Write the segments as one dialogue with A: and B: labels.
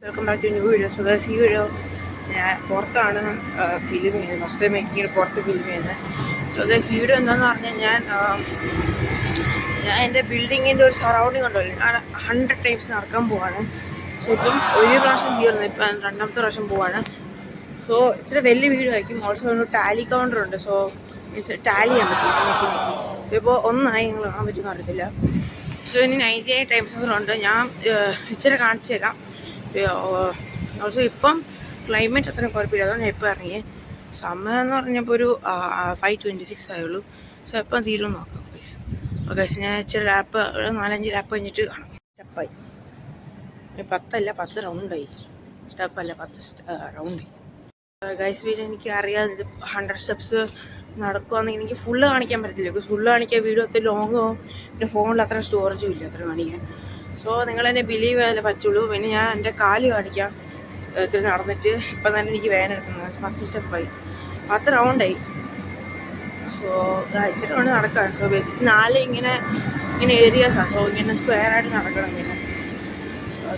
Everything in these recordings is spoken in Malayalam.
A: Welcome back to new video. So guys, ഈ വീഡിയോ ഞാൻ പുറത്താണ് ഫിലിം ചെയ്യുന്നത്. ഫസ്റ്റ് ടൈം മേക്കിങ്ങിൽ പുറത്ത് ഫിലിം ചെയ്യുന്നത്. സോ ഗൈസ്, വീഡിയോ എന്താണെന്ന് പറഞ്ഞാൽ ഞാൻ എൻ്റെ ബിൽഡിങ്ങിൻ്റെ ഒരു സറൗണ്ടിങ് ഉണ്ടല്ലോ, ഞാൻ 100 ടൈംസ് നടക്കാൻ പോവാണ്. സോ ഇപ്പം ഒരു പ്രാവശ്യം തീർന്നു, ഇപ്പം രണ്ടാമത്തെ പ്രാവശ്യം പോവാണ്. സോ ഇച്ചിരി വലിയ വീഡിയോ ആയിരിക്കും. ഓൾസോ ഒരു ടാലി കൗണ്ടർ ഉണ്ട്. സോ മീൻസ് ടാലി ചെയ്യാൻ പറ്റും. ഇപ്പോൾ ഒന്നായി നിങ്ങൾ കാണാൻ പറ്റുമെന്ന് അറിയത്തില്ല. സോ ഇനി 98 ടൈംസ് കൂടെ ഉണ്ട്. ഞാൻ ഇച്ചിരി കാണിച്ചു തരാം. ഓൾസോ ഇപ്പം ക്ലൈമറ്റ് അത്ര കുഴപ്പമില്ല, അതുകൊണ്ട് ഞാൻ ഇപ്പോൾ ഇറങ്ങി. സമയം എന്ന് പറഞ്ഞപ്പോൾ ഒരു 5:26 ആയുള്ളൂ. സോ എപ്പം തീരുമെന്ന് നോക്കാം ഗൈസ്. ഗൈസ്, ഞാൻ ഇച്ചിരി ലാപ്പ് 4-5 ലാപ്പ് കഴിഞ്ഞിട്ട് കാണാം. സ്റ്റെപ്പായി 10 റൗണ്ടായി. സ്റ്റെപ്പല്ല 10 റൗണ്ടായി. ഗൈസ്, വീഡിയോ എനിക്ക് അറിയാം, ഇത് 100 സ്റ്റെപ്സ് നടക്കുവാണെങ്കിൽ എനിക്ക് ഫുള്ള് കാണിക്കാൻ പറ്റത്തില്ല. ഫുള്ള് കാണിക്കാൻ വീഡിയോ ഒത്തിരി ലോങ് ആവും. പിന്നെ ഫോണിൽ അത്ര സ്റ്റോറേജും ഇല്ല അത്ര കാണിക്കാൻ. സോ നിങ്ങളെന്നെ ബിലീവ് ചെയ്യാതെ പറ്റുള്ളൂ. പിന്നെ ഞാൻ എൻ്റെ കാല് കാണിക്കാം. ഇത്തിരി നടന്നിട്ട് ഇപ്പം തന്നെ എനിക്ക് വേദന എടുക്കുന്നത്. 10 സ്റ്റെപ്പായി, 10 റൗണ്ടായി. സോ ഇച്ചിരി കൊണ്ട് നടക്കാം. സോ ബേസിക് 4 ഇങ്ങനെ ഏരിയാസാണ്. സോ ഇങ്ങനെ സ്ക്വയറായിട്ട് നടക്കണം ഇങ്ങനെ.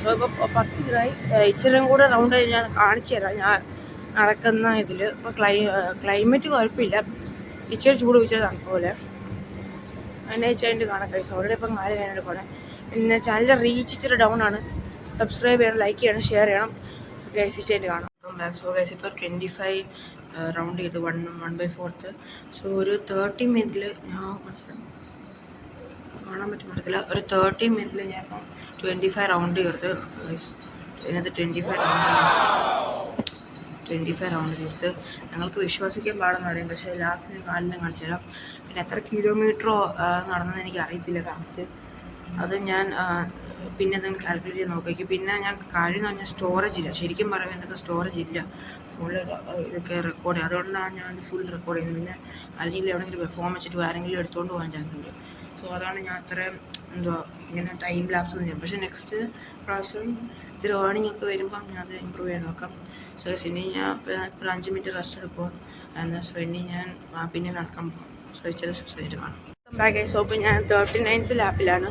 A: സോ ഇപ്പോൾ 10 ഇതായി. ഇച്ചിരിയും കൂടെ റൗണ്ട് ഞാൻ കാണിച്ചു തരാം ഞാൻ നടക്കുന്ന ഇതിൽ. ഇപ്പോൾ ക്ലൈമറ്റ് കുഴപ്പമില്ല, ഇച്ചിരി ചൂട് ഇച്ചിരി തണുപ്പ് പോലെ അതിനെ വെച്ചാൽ കാണാം കഴിച്ചു. അവിടെ ഇപ്പം കാല് വേദന എടുക്കണം. പിന്നെ ചാനലിൻ്റെ റീച്ച് ഇച്ചിരി ഡൗൺ ആണ്. സബ്സ്ക്രൈബ് ചെയ്യണം, ലൈക്ക് ചെയ്യണം, ഷെയർ ചെയ്യണം. ഗൈസ് ഇച്ചിരി കാണാം. സോ ഗൈസ്, ഇപ്പോൾ 25 റൗണ്ട് ചെയ്ത് 1/4. സോ ഒരു 30 മിനിറ്റിൽ ഞാൻ കാണാൻ പറ്റില്ല, ഒരു 30 മിനിറ്റിൽ ഞാൻ ഇപ്പം 25 റൗണ്ട് തീർത്ത്. ഇതിനകത്ത് 25 റൗണ്ട് തീർത്ത്. ഞങ്ങൾക്ക് വിശ്വസിക്കാൻ പാടെന്ന് പറയും, പക്ഷേ ലാസ്റ്റ് ഞാൻ കാലിനെ കാണിച്ചു തരാം. പിന്നെ എത്ര കിലോമീറ്ററോ നടന്നെന്ന് എനിക്ക് അറിയത്തില്ല കറക്റ്റ്. അത് ഞാൻ പിന്നെ നിങ്ങൾ കാൽക്കുലേറ്റ് ചെയ്ത് നോക്കിക്കും. പിന്നെ ഞാൻ കാര്യം എന്ന് പറഞ്ഞാൽ സ്റ്റോറേജ് ഇല്ല. ശരിക്കും പറയുമ്പോൾ എൻ്റെ സ്റ്റോറേജ് ഇല്ല ഫുള്ള് ഇതൊക്കെ റെക്കോർഡ് ചെയ്യുക. അതുകൊണ്ടാണ് ഞാൻ ഫുൾ റെക്കോർഡ് ചെയ്യുന്നത്. പിന്നെ അല്ലെങ്കിൽ എവിടെയെങ്കിലും ഫോൺ വെച്ചിട്ട് ആരെങ്കിലും എടുത്തുകൊണ്ട് പോകാൻ ചാൻസ് ഉണ്ട്. സോ അതാണ് ഞാൻ അത്രയും ഇങ്ങനെ ടൈം ലാപ്സ് ഒന്നും ചെയ്യാം. പക്ഷേ നെക്സ്റ്റ് പ്രാവശ്യം ഇത്തിരി ഏർണിംഗ് ഒക്കെ വരുമ്പം ഞാൻ അത് ഇമ്പ്രൂവ് ചെയ്യാൻ നോക്കാം. സോ ഇനി ഞാൻ ഇപ്പോൾ 5 മിനിറ്റ് റെസ്റ്റ് എടുക്കും. സോ ഇനി ഞാൻ പിന്നെ നടക്കാൻ പോകും. സോ ഇച്ചിരി സ്റ്റെപ്സ് ആയിട്ട് കാണാം. ബാക്ക്. സോ ഇപ്പോൾ ഞാൻ 39th ലാപ്പിലാണ്.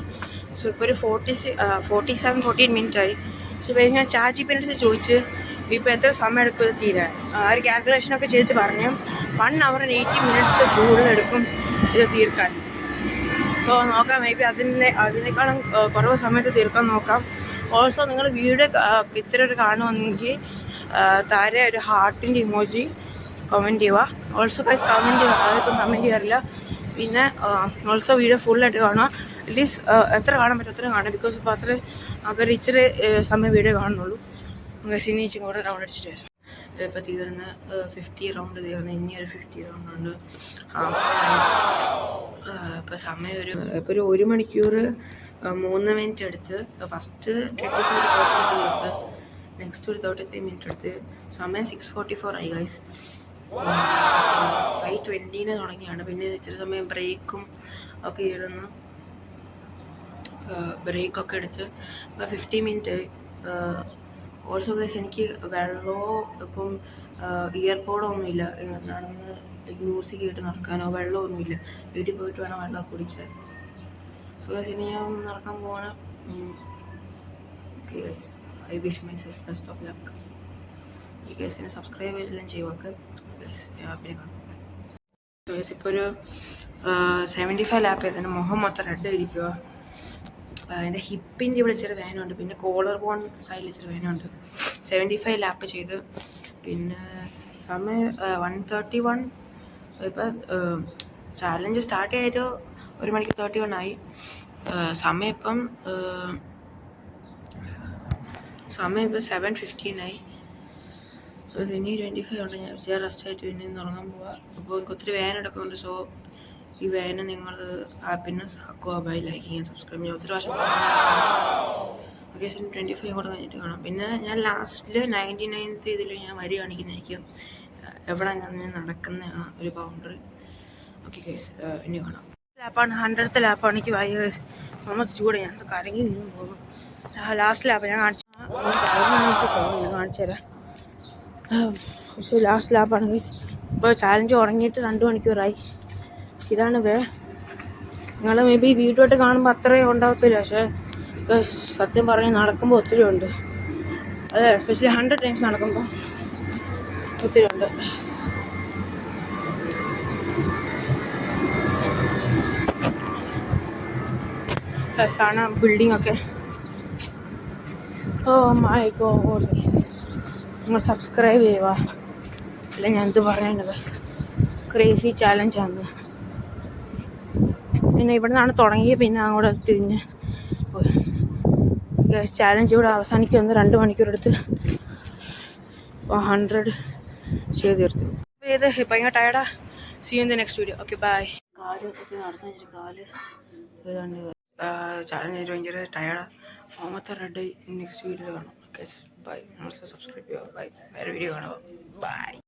A: സോ ഇപ്പോൾ ഒരു 47-48 മിനിറ്റ് ആയി. സോ ഇപ്പോൾ ഞാൻ ChatGPT ചോദിച്ച് ഇപ്പോൾ എത്ര സമയം എടുക്കും ഇത് തീരാൻ. ഒരു കാൽക്കുലേഷനൊക്കെ ചെയ്തിട്ട് പറഞ്ഞു 1 hour and 80 minutes കൂടുതലെടുക്കും ഇത് തീർക്കാൻ. സോ നോക്കാം, മേ ബി അതിനേക്കാളും കുറവ് സമയത്ത് തീർക്കാൻ നോക്കാം. ഓൾസോ നിങ്ങൾ വീഡിയോ ഇത്ര ഒരു കാണുമെങ്കിൽ താരെ ഒരു ഹാർട്ടിൻ്റെ ഇമോജി കമൻറ്റ് ചെയ്യുക. ഓൾസോ ഗൈസ് കമൻറ്റ് ചെയ്യുക, അതൊക്കെ കമൻറ്റ് ചെയ്യാറില്ല. പിന്നെ ഓൾസോ വീഡിയോ ഫുള്ളായിട്ട് കാണുക. അറ്റ്ലീസ്റ്റ് എത്ര കാണാൻ പറ്റും അത്ര കാണുക. ബിക്കോസ് ഇപ്പോൾ അത്ര അതൊരു ഇച്ചിരി സമയം വീഡിയോ കാണുന്നുള്ളൂ. സിനിച്ച് കൂടെ റൗണ്ട് അടിച്ചിട്ട് വരാം. ഇപ്പോൾ തീർന്ന് 50 റൗണ്ട് തീർന്ന്. ഇനി ഒരു 50 റൗണ്ട് ഉണ്ട്. ഇപ്പോൾ സമയം ഇപ്പോൾ ഒരു 1 മണിക്കൂർ 3 മിനിറ്റ് എടുത്ത്. ഫസ്റ്റ് 25 എടുത്ത്, നെക്സ്റ്റ് ഒരു 33 മിനിറ്റ് എടുത്ത്. സമയം 6:44 ആയി ഗൈസ്. 5:20 തുടങ്ങിയാണ്. പിന്നെ ഇച്ചിരി സമയം ബ്രേക്കും ഒക്കെ ഇടുന്നു. ബ്രേക്കൊക്കെ എടുത്ത് ഇപ്പോൾ 50 മിനിറ്റ്. ഓൾസോ ഗൈസ്, എനിക്ക് വെള്ളമോ ഇപ്പം ഇയർപോഡൊന്നുമില്ല. നടന്ന് മ്യൂസിക് കേട്ട് നടക്കാനോ വെള്ളമൊന്നുമില്ല. വീട്ടിൽ പോയിട്ട് വേണം വെള്ളം കുടിക്കാൻ. സോ ഗൈസ്, ഇനി ഞാൻ നടക്കാൻ പോവാണ്. Okay guys, I wish my self best of luck. ഈ ഗൈസിനെ സബ്സ്ക്രൈബ് ചെയ്തെല്ലാം ചെയ്യുക ഗൈസ്. പിന്നെ കാണാം ഗൈസ്. ഇപ്പോൾ ഒരു 75 ലാപ്പ് ചെയ്ത് എൻ്റെ മുഖം മൊത്തം റെഡ് ആയിരിക്കുക. എൻ്റെ ഹിപ്പിൻ്റെ ഇവിടെ ഇച്ചിരി വേദനയുണ്ട്. പിന്നെ കോളർ ബോൺ സൈഡിൽ ഇച്ചിരി വേദനയുണ്ട്. 75 ലാപ്പ് ചെയ്ത്. പിന്നെ സമയം 1:31. ഇപ്പോൾ ചാലഞ്ച് സ്റ്റാർട്ട് ചെയ്തിട്ട് 1 മണിക്ക് 31 ആയി. സമയം ഇപ്പം 7:15 ആയി. സോ ഇനി 25 ഉണ്ട്. ഞാൻ ഇച്ചിരി റെസ്റ്റ് ആയിട്ട് പിന്നെ തുടങ്ങാൻ പോവാം. അപ്പോൾ എനിക്ക് ഒത്തിരി വേദന എടുക്കുന്നുണ്ട്. സോ ഈ വേദന നിങ്ങൾ ഹാപ്പിനെസ് ആക്കുക ബൈ ലൈക്ക് ചെയ്യാൻ, സബ്സ്ക്രൈബ് ചെയ്യാൻ. ഒത്തിരി പ്രാവശ്യം ഓക്കെ. 25 കൂടെ കഴിഞ്ഞിട്ട് കാണാം. പിന്നെ ഞാൻ ലാസ്റ്റിൽ 99th ഇതിൽ ഞാൻ വരി കാണിക്കുന്നതായിരിക്കും എവിടെ ഞാൻ നടക്കുന്ന ഒരു ബൗണ്ടറി. ഓക്കെ ഗൈസ്, ഇനി കാണാം. ലാപ്പാണ് 100th ലാപ്പാണ്. എനിക്ക് വൈസ് തോമസ് ചൂടെ ഞാൻ കരങ്ങി നിന്നും പോകും. ലാസ്റ്റ് ലാപ്പ് ഞാൻ കാണിച്ചു തരാം. പക്ഷേ ലാസ്റ്റ് ലാപ്പാണ് ഗൈസ്. ഇപ്പോൾ ചാലഞ്ച് തുടങ്ങിയിട്ട് 2 മണിക്കൂറായി. ഇതാണ് നിങ്ങൾ മേ ബി വീഡിയോട്ട് കാണുമ്പോൾ അത്രയും ഉണ്ടാകത്തില്ല. പക്ഷേ സത്യം പറഞ്ഞ് നടക്കുമ്പോൾ ഒത്തിരി ഉണ്ട്. അത് എസ്പെഷ്യലി 100 ടൈംസ് നടക്കുമ്പോൾ ഒത്തിരി ഉണ്ട്. കാണാം ബിൽഡിംഗ് ഒക്കെ. ഓ മൈ ഗോഡ്, നിങ്ങൾ സബ്സ്ക്രൈബ് ചെയ്യുക. അല്ല ഞാൻ എന്ത് പറയേണ്ടത്, ക്രേസി ചാലഞ്ചാണ്. പിന്നെ ഇവിടെ നിന്നാണ് തുടങ്ങി, പിന്നെ അങ്ങോട്ട് തിരിഞ്ഞ് ചാലഞ്ച് ഇവിടെ അവസാനിക്കുമെന്ന് 2 മണിക്കൂറെടുത്ത് 100 ചെയ്ത് തീർത്തു. ഇത് ഭയങ്കര ടയർഡാ. See in the next video. Okay bye. കാല് ഒക്കെ നടന്നു വെച്ചിട്ട് കാല് ഏതാണ്ട് ചാലഞ്ച് ഭയങ്കര ടയർഡാ. ഓമത്തെ റെഡ് നെക്സ്റ്റ് വീഡിയോ കാണാം. Okay bye. സബ്സ്ക്രൈബ് ചെയ്യുക. ബൈ. വേറെ വീഡിയോ കാണുക. ബൈ.